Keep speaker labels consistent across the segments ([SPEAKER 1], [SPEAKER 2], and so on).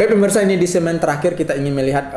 [SPEAKER 1] Baik pemirsa, ini di segmen terakhir kita ingin melihat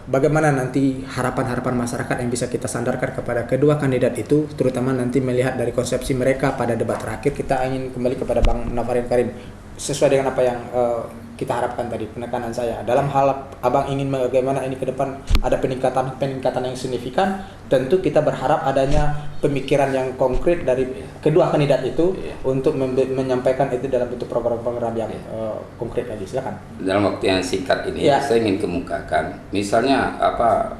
[SPEAKER 1] bagaimana nanti harapan-harapan masyarakat yang bisa kita sandarkan kepada kedua kandidat itu, terutama nanti melihat dari konsepsi mereka pada debat terakhir. Kita ingin kembali kepada Bang Navarren Karim, sesuai dengan apa yang kita harapkan tadi, penekanan saya dalam hal abang ingin bagaimana ini ke depan ada peningkatan yang signifikan. Tentu kita berharap adanya pemikiran yang konkret dari kedua kandidat itu untuk menyampaikan itu dalam bentuk program-program yang konkret lagi. Silakan.
[SPEAKER 2] Dalam waktu yang singkat ini saya ingin kemukakan misalnya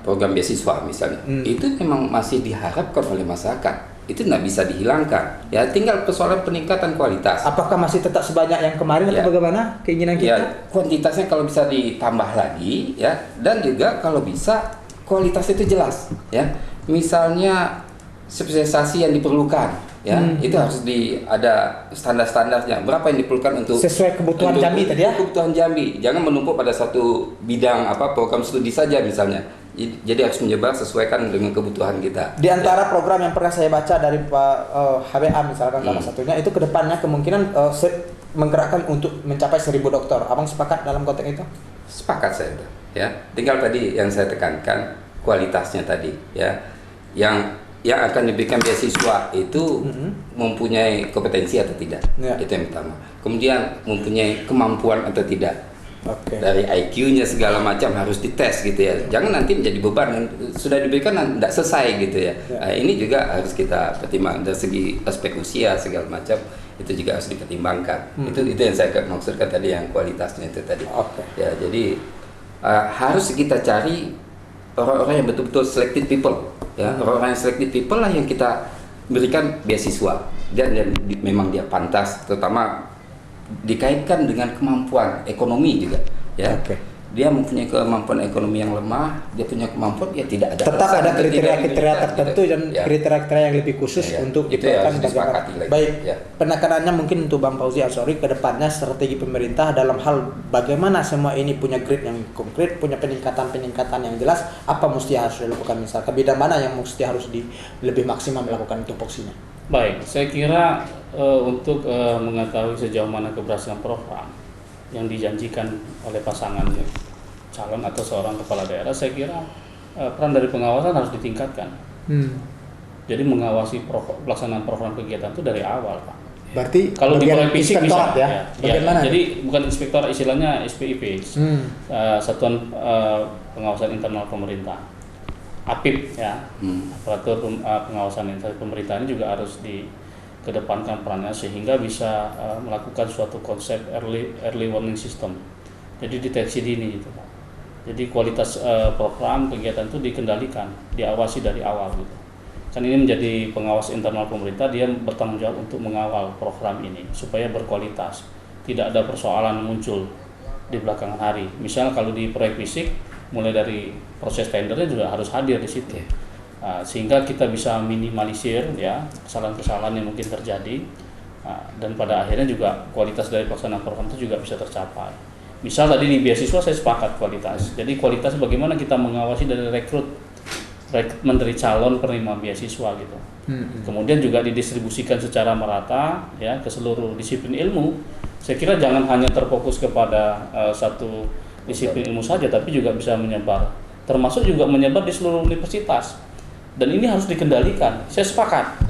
[SPEAKER 2] program beasiswa misalnya itu memang masih diharapkan oleh masyarakat. Itu nggak bisa dihilangkan, ya tinggal persoalan peningkatan kualitas.
[SPEAKER 1] Apakah masih tetap sebanyak yang kemarin atau bagaimana keinginan kita?
[SPEAKER 2] Ya, kuantitasnya kalau bisa ditambah lagi, ya, dan juga kalau bisa kualitasnya itu jelas, ya. Misalnya spesialisasi yang diperlukan, ya, itu harus ada standar-standarnya. Berapa yang diperlukan untuk
[SPEAKER 1] sesuai kebutuhan Jambi tadi ya?
[SPEAKER 2] Kebutuhan Jambi, jangan menumpuk pada satu bidang program studi saja misalnya. Jadi harus menyebar sesuaikan dengan kebutuhan kita.
[SPEAKER 1] Di antara program yang pernah saya baca dari Pak HBA misalkan salah satunya itu kedepannya kemungkinan menggerakkan untuk mencapai 1.000 dokter. Abang sepakat dalam konteks itu?
[SPEAKER 2] Sepakat saya, ya. Tinggal tadi yang saya tekankan kualitasnya tadi, ya. Yang akan diberikan beasiswa itu mempunyai kompetensi atau tidak, itu yang pertama. Kemudian mempunyai kemampuan atau tidak. Dari IQ-nya segala macam harus dites gitu ya. Jangan nanti menjadi beban yang sudah diberikan tidak selesai gitu ya. Nah, ini juga harus kita pertimbangkan dari segi aspek usia segala macam, itu juga harus dipertimbangkan. Itu yang saya maksudkan tadi, yang kualitasnya itu tadi. Ya, jadi harus kita cari orang-orang yang betul-betul selected people, ya. Orang-orang yang selected people lah yang kita berikan beasiswa dan memang dia pantas, terutama dikaitkan dengan kemampuan ekonomi juga, ya. Dia mempunyai kemampuan ekonomi yang lemah, dia punya kemampuan, ya tidak ada.
[SPEAKER 1] Tetap ada kriteria-kriteria tertentu dan kriteria-kriteria yang lebih khusus untuk diperlukan bagaimana. Baik, penekanannya mungkin untuk Bang Fauzi Ansori ke depannya strategi pemerintah dalam hal bagaimana semua ini punya grade yang konkret, punya peningkatan yang jelas, apa mesti harus dilakukan, misalkan bidang mana yang mesti harus lebih maksimal melakukan tupoksinya.
[SPEAKER 3] Baik, saya kira untuk mengetahui sejauh mana keberhasilan program yang dijanjikan oleh pasangan calon atau seorang kepala daerah, saya kira peran dari pengawasan harus ditingkatkan. Jadi mengawasi pelaksanaan program kegiatan itu dari awal, Pak.
[SPEAKER 1] Berarti
[SPEAKER 3] kalau di proyek fisik bisa,
[SPEAKER 1] bagaimana?
[SPEAKER 3] Jadi bukan inspektor, istilahnya SPIP, Satuan Pengawasan Internal Pemerintah. APIP ya, aparatur pengawasan internal pemerintahan juga harus dikedepankan perannya sehingga bisa melakukan suatu konsep early warning system. Jadi deteksi dini gitu, Pak. Jadi kualitas program kegiatan itu dikendalikan, diawasi dari awal gitu. Kan ini menjadi pengawas internal pemerintah, dia bertanggung jawab untuk mengawal program ini supaya berkualitas, tidak ada persoalan muncul di belakangan hari. Misal kalau di proyek fisik, mulai dari proses tendernya juga harus hadir di situ, sehingga kita bisa minimalisir ya kesalahan-kesalahan yang mungkin terjadi, dan pada akhirnya juga kualitas dari pelaksanaan program itu juga bisa tercapai. Misal tadi di beasiswa saya sepakat kualitas, jadi kualitas bagaimana kita mengawasi dari rekrutmen dari calon penerima beasiswa gitu. Kemudian juga didistribusikan secara merata ya ke seluruh disiplin ilmu. Saya kira jangan hanya terfokus kepada satu disiplin ilmu saja, tapi juga bisa menyebar, termasuk juga menyebar di seluruh universitas, dan ini harus dikendalikan. Saya sepakat,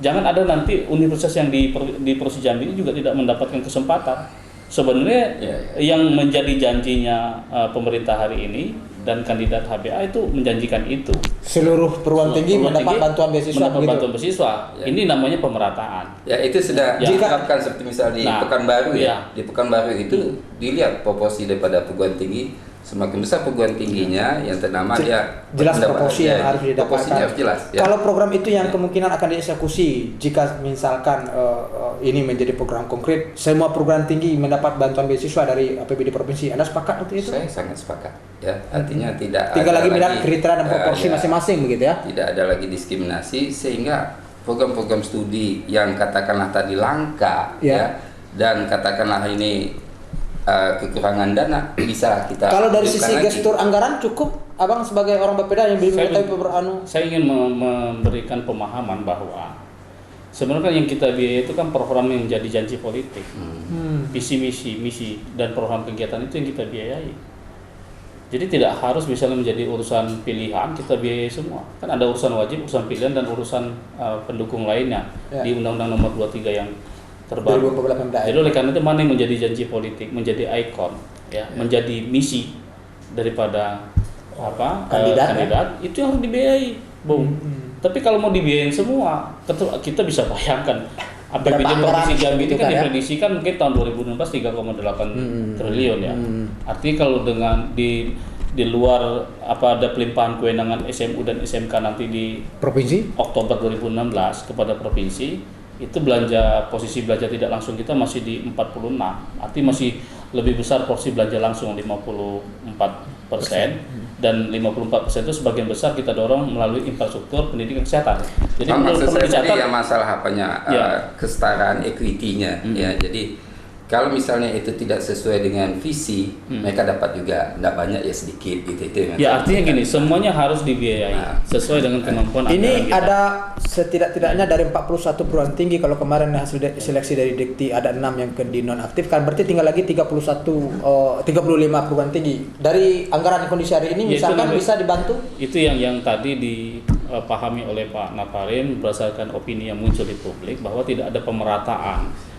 [SPEAKER 3] jangan ada nanti universitas yang di Provinsi Jambi ini juga tidak mendapatkan kesempatan. Sebenarnya yang menjadi janjinya pemerintah hari ini dan kandidat HBA itu menjanjikan itu.
[SPEAKER 1] Seluruh perguruan tinggi mendapat bantuan beasiswa.
[SPEAKER 3] Bantuan beasiswa. Ini namanya pemerataan.
[SPEAKER 2] Ya, itu sudah diterapkan seperti misalnya di Pekanbaru Di Pekanbaru itu dilihat proporsi daripada perguruan tinggi, semakin besar perguruan tingginya yang ternama dia
[SPEAKER 1] jelas proporsi yang harus didapatkan.
[SPEAKER 2] Proporsinya harus jelas.
[SPEAKER 1] Kalau program itu yang kemungkinan akan dieksekusi jika misalkan ini menjadi program konkret, semua perguruan tinggi mendapat bantuan beasiswa dari APBD provinsi. Anda sepakat untuk itu?
[SPEAKER 2] Saya sangat sepakat. Ya, artinya
[SPEAKER 1] tinggal lagi melihat kriteria dan proporsi masing-masing begitu ya.
[SPEAKER 2] Tidak ada lagi diskriminasi sehingga program-program studi yang katakanlah tadi langka dan katakanlah ini kekurangan dana bisa kita.
[SPEAKER 1] Kalau dari sisi gestur anggaran cukup, Abang sebagai orang Bapeda yang mengetahui
[SPEAKER 3] saya ingin memberikan pemahaman bahwa Sebenarnya kan yang kita biayai itu kan program yang menjadi janji politik, visi misi dan program kegiatan itu yang kita biayai. Jadi tidak harus misalnya menjadi urusan pilihan kita biayai semua. Kan ada urusan wajib, urusan pilihan dan urusan pendukung lainnya di Undang-Undang Nomor 23 yang terbaru. Jadi oleh karena itu mana yang menjadi janji politik, menjadi ikon, ya, menjadi misi daripada kandidat itu yang harus dibiayai, Bung. Tapi kalau mau dibiayain semua, kita bisa bayangkan APBD Provinsi Jambi itu kan diprediksikan mungkin tahun 2016 3,8 triliun ya. Artinya kalau dengan di luar ada pelimpahan kewenangan SMU dan SMK nanti di
[SPEAKER 1] provinsi
[SPEAKER 3] Oktober 2016 kepada provinsi, itu posisi belanja tidak langsung kita masih di 46. Artinya masih lebih besar porsi belanja langsung 54%. Dan 54% itu sebagian besar kita dorong melalui infrastruktur pendidikan kesehatan. Jadi
[SPEAKER 2] maksud saya tadi ya masalah kesetaraan equity-nya ya. Jadi kalau misalnya itu tidak sesuai dengan visi, mereka dapat juga tidak banyak ya sedikit gitu itu.
[SPEAKER 3] Ya artinya gini, semuanya harus dibiayai sesuai dengan kemampuan.
[SPEAKER 1] Ini ada setidak-tidaknya dari 41 perguruan tinggi, kalau kemarin hasil seleksi dari Dikti ada 6 yang dinonaktifkan, berarti tinggal lagi 35 perguruan tinggi. Dari anggaran kondisi hari ini misalkan bisa dibantu?
[SPEAKER 3] Itu yang tadi dipahami oleh Pak Naparin berdasarkan opini yang muncul di publik bahwa tidak ada pemerataan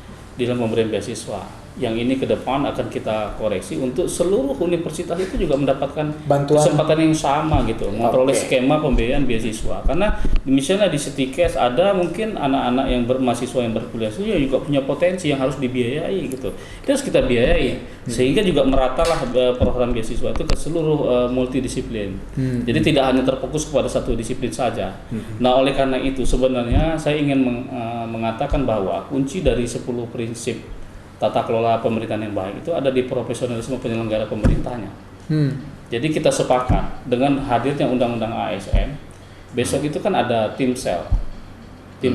[SPEAKER 3] di dalam pemberian beasiswa. Yang ini ke depan akan kita koreksi untuk seluruh universitas itu juga mendapatkan bantuan, kesempatan yang sama gitu, memperoleh skema pembiayaan beasiswa. Karena misalnya di Setikes ada mungkin anak-anak yang mahasiswa yang berkuliah itu juga punya potensi yang harus dibiayai gitu. Itu harus kita biayai sehingga juga meratalah program beasiswa itu ke seluruh multidisiplin. Jadi tidak hanya terfokus kepada satu disiplin saja. Nah, oleh karena itu sebenarnya saya ingin mengatakan bahwa kunci dari 10 prinsip tata kelola pemerintahan yang baik itu ada di profesionalisme penyelenggara pemerintahnya. Jadi kita sepakat dengan hadirnya undang-undang ASN, besok itu kan ada tim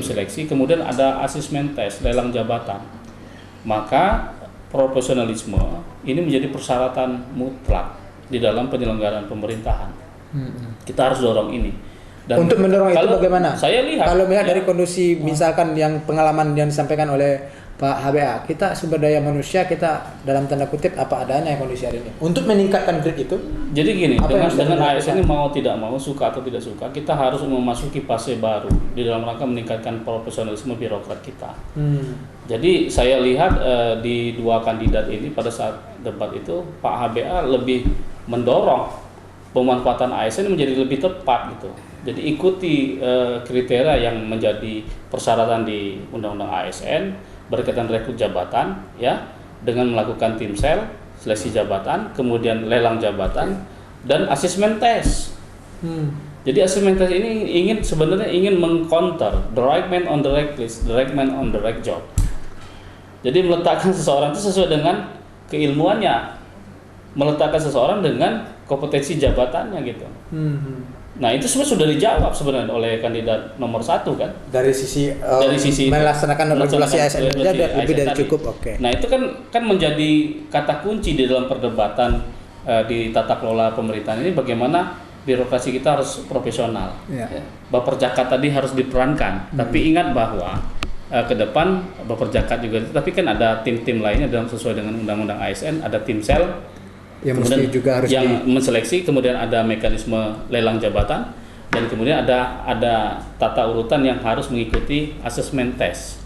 [SPEAKER 3] seleksi, kemudian ada asesmen tes, lelang jabatan. Maka profesionalisme ini menjadi persyaratan mutlak di dalam penyelenggaraan pemerintahan. Kita harus dorong ini. Dan
[SPEAKER 1] untuk mendorong itu bagaimana?
[SPEAKER 3] Saya lihat
[SPEAKER 1] kalau melihat dari kondisi misalkan yang pengalaman yang disampaikan oleh Pak HBA, kita sumber daya manusia kita dalam tanda kutip apa adanya kondisi hari ini untuk meningkatkan grade itu.
[SPEAKER 3] Jadi gini, dengan ASN ini mau tidak mau, suka atau tidak suka, kita harus memasuki fase baru di dalam rangka meningkatkan profesionalisme birokrat kita. Jadi saya lihat di dua kandidat ini pada saat debat itu Pak HBA lebih mendorong pemanfaatan ASN menjadi lebih tepat gitu. Jadi ikuti kriteria yang menjadi persyaratan di Undang-Undang ASN berkaitan rekrut jabatan ya, dengan melakukan tim seleksi jabatan, kemudian lelang jabatan dan asesmen tes. Jadi asesmen tes ini sebenarnya ingin mengcounter the right man on the right place, the right man on the right job. Jadi meletakkan seseorang itu sesuai dengan keilmuannya, meletakkan seseorang dengan kompetensi jabatannya gitu. Nah itu semua sudah dijawab sebenarnya oleh kandidat nomor 1 kan.
[SPEAKER 1] Dari sisi melaksanakan regulasi ASN saja lebih dari cukup.
[SPEAKER 3] Nah itu kan menjadi kata kunci di dalam perdebatan di tata kelola pemerintahan ini, bagaimana birokrasi kita harus profesional. Baperjakat tadi harus diperankan. Tapi ingat bahwa ke depan Baperjakat juga, tapi kan ada tim-tim lainnya dalam sesuai dengan Undang-Undang ASN, ada tim sel yang kemudian juga harus menseleksi, kemudian ada mekanisme lelang jabatan, dan kemudian ada tata urutan yang harus mengikuti asesmen tes.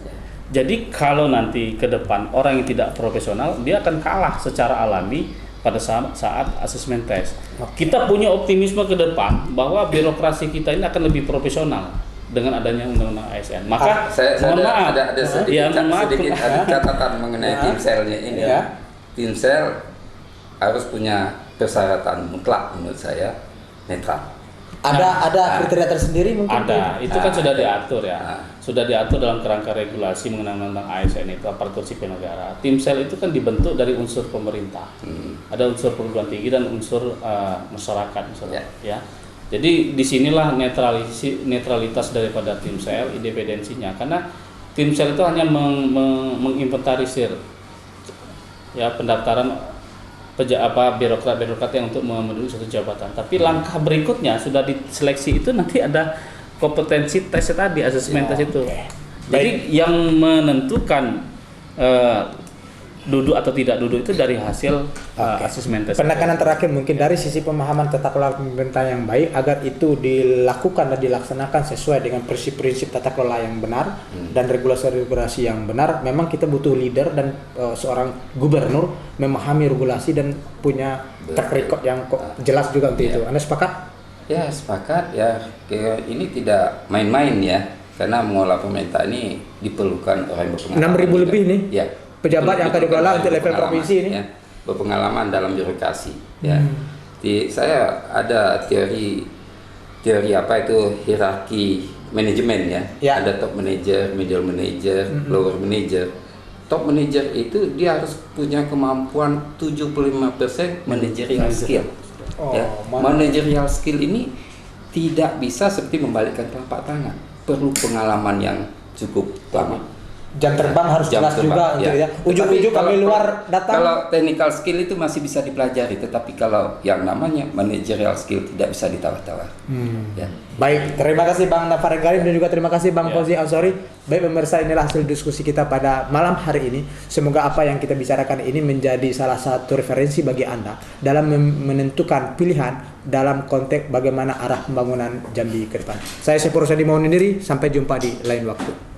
[SPEAKER 3] Jadi kalau nanti ke depan orang yang tidak profesional dia akan kalah secara alami pada saat asesmen tes. Kita punya optimisme ke depan bahwa birokrasi kita ini akan lebih profesional dengan adanya undang-undang ASN. Maka
[SPEAKER 2] ada sedikit catatan mengenai tim selnya ini. Tim sel harus punya persyaratan mutlak menurut saya, netral.
[SPEAKER 1] Ada kriteria tersendiri mungkin?
[SPEAKER 3] Ada, itu kan sudah diatur ya. Sudah diatur dalam kerangka regulasi mengenai undang ASN itu, aparatur sipil negara. Tim sel itu kan dibentuk dari unsur pemerintah. Ada unsur perguruan tinggi dan unsur masyarakat misalnya. Ya. Jadi disinilah netralitas daripada tim sel, independensinya. Karena tim sel itu hanya menginventarisir ya pendaftaran birokrat yang untuk memenuhi suatu jabatan. Tapi langkah berikutnya sudah diseleksi itu nanti ada kompetensi tes tadi, asesmen tes itu. Jadi yang menentukan duduk atau tidak duduk itu dari hasil asesmen tes.
[SPEAKER 1] Penekanan terakhir mungkin dari sisi pemahaman tata kelola pemerintah yang baik agar itu dilakukan dan dilaksanakan sesuai dengan prinsip-prinsip tata kelola yang benar dan regulasi-regulasi yang benar. Memang kita butuh leader dan seorang gubernur memahami regulasi dan punya track record yang jelas juga untuk itu. Anda sepakat?
[SPEAKER 2] Ya, sepakat ya. Ini tidak main-main ya, karena mengelola pemerintah ini diperlukan orang yang berpengalaman.
[SPEAKER 1] 6.000 lebih nih.
[SPEAKER 2] Ya.
[SPEAKER 1] Pejabat yang akan dikelola untuk level provinsi ini
[SPEAKER 2] ya, berpengalaman dalam birokrasi ya. Saya ada teori apa itu hierarki manajemen ya. Ada top manager, middle manager, lower manager. Top manager itu dia harus punya kemampuan 75% managerial skill. Ya. Managerial skill ini tidak bisa seperti membalikkan telapak tangan, perlu pengalaman yang cukup lama.
[SPEAKER 1] Jam terbang harus jelas juga untuk ya. Ujuk-ujuk kami luar datang.
[SPEAKER 2] Kalau technical skill itu masih bisa dipelajari, tetapi kalau yang namanya managerial skill tidak bisa ditawar-tawar. Ya.
[SPEAKER 1] Baik, terima kasih Bang Nafar Garim dan juga terima kasih Bang Fauzi Ansori. Baik pemirsa, inilah hasil diskusi kita pada malam hari ini. Semoga apa yang kita bicarakan ini menjadi salah satu referensi bagi Anda dalam menentukan pilihan dalam konteks bagaimana arah pembangunan Jambi ke depan. Saya Sepur Sadi mohon diri, sampai jumpa di lain waktu.